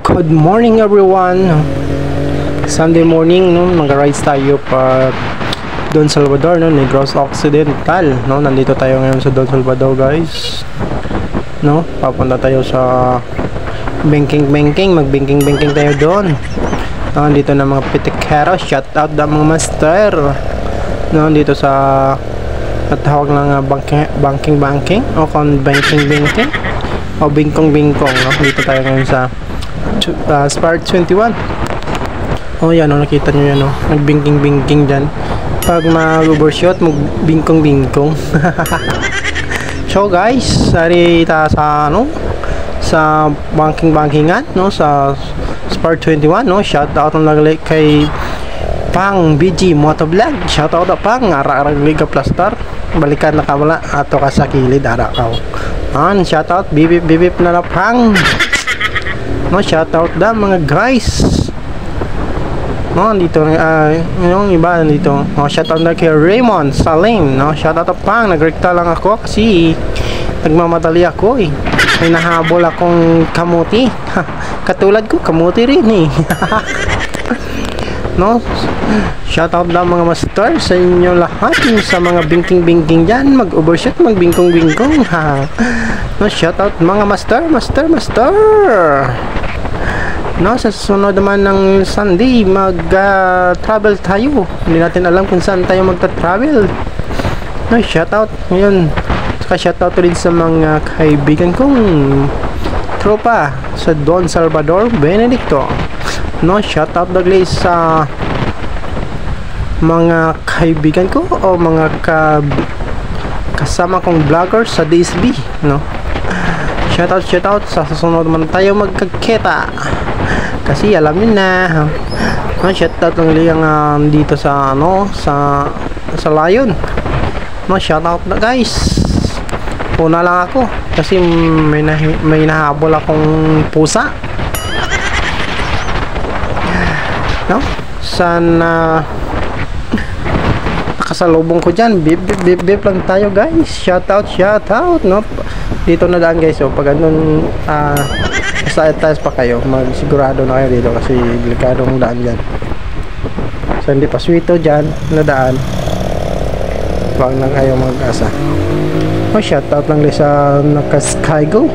Good morning everyone. Sunday morning, no, mag-rides tayo pa Don Salvador, no, Negros Occidental, no. Nandito tayo ngayon sa Don Salvador, guys. No, papunta tayo sa banking, mag-banking tayo doon. No, dito na mga pitikero, shout out na mga master. No, dito sa natawag lang banking o kon banking o bingkong, no. Dito tayo ngayon sa Spark 21. Oh yan, oh, nakita nyo yan, oh. Nagbingking dyan. Pag mag-overshot, magbingkong. So guys, sari ta sa ano, sa bankingan, no, sa Spark 21, no. Shout out ang naglalik kay Pang BG Motovlog. Shout out na Pang, ara-arag liga plaster. Balikan na kamala ato ka sa kilid, ara ka. Shout out bibip na Pang. No, shout out da mga guys. No, dito yung iba dito. No, shout out na kay Raymond Salim. No, shout out Pang, nagrekta lang ako kasi nagmamadali ako eh. May nahabol akong kamuti. Katulad ko, kamuti rin eh. No, shout out na mga master sa inyo lahat, sa mga bingking dyan, mag-overshot, magbingkong. No, shout out mga master. No, sa susunod naman ng Sunday, mag-travel tayo. Hindi natin alam kung saan tayo magta-travel. No, shout out ngayon. Saka shout out rin sa mga kaibigan kong tropa sa Don Salvador, Benedicto. No, shout out dagli sa mga kaibigan ko o mga kasama kong vlogger sa DSB, no. Shout out sa susunod naman tayo magkakita. Kasi alam niyo na. No, shout out lang dito sa ano, sa Lion. No, shout out na guys. Una lang ako kasi may nahabol akong pusa. No? Sana nakasalubong ko dyan. Bip lang tayo guys. Shout out, no? Dito na daan guys. So pag andun sa taas pa kayo, magsigurado na kayo dito kasi delikadong daan dyan. So hindi pa swito dyan na daan. Huwag lang kayo mag-asa. Oh, shout out lang sa naka-Skygo.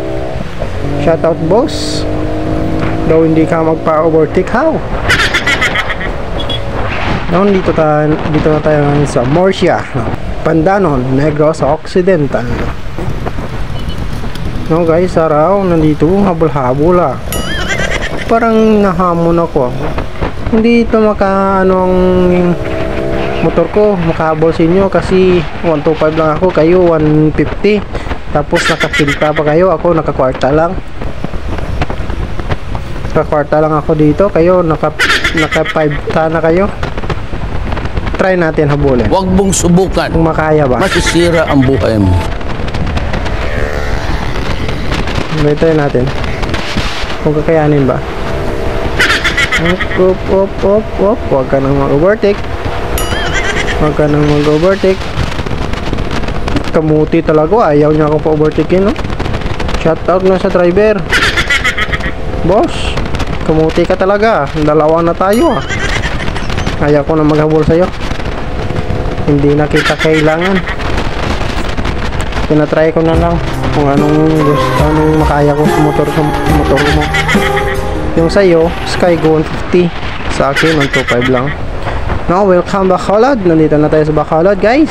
Shout out boss. Daw hindi ka magpa-overtake how? Noon dito na tayo sa Murcia, Pandanon, Negros Occidental. No guys, araw nandito habol-habol parang nahamon ako. Hindi ito anong motor ko makahabol sa inyo kasi 125 lang ako, kayo 150. Tapos nakapilta pa kayo, ako nakakwarta lang. Nakakwarta lang ako dito, kayo naka 5 ta na kayo. Try natin habulin. Huwag mong subukan. Kung makaya ba. Masisira ang buhay mo. Try natin. Kung kakayanin ba. Op. Huwag ka nang mag-overtake. Kamuti talaga. Ayaw niya akong pa-overtakein, no? Shout out na sa driver. Boss, kamuti ka talaga. Dalawa na tayo Ayaw ko na maghabol sa'yo. Hindi na kita kailangan. Tinatry ko na lang kung anong makaya ko sa motor mo. Yung sa'yo, Skygo 150. Sa akin, 125 lang. Now, welcome Bacolod. Nandito na tayo sa Bacolod, guys.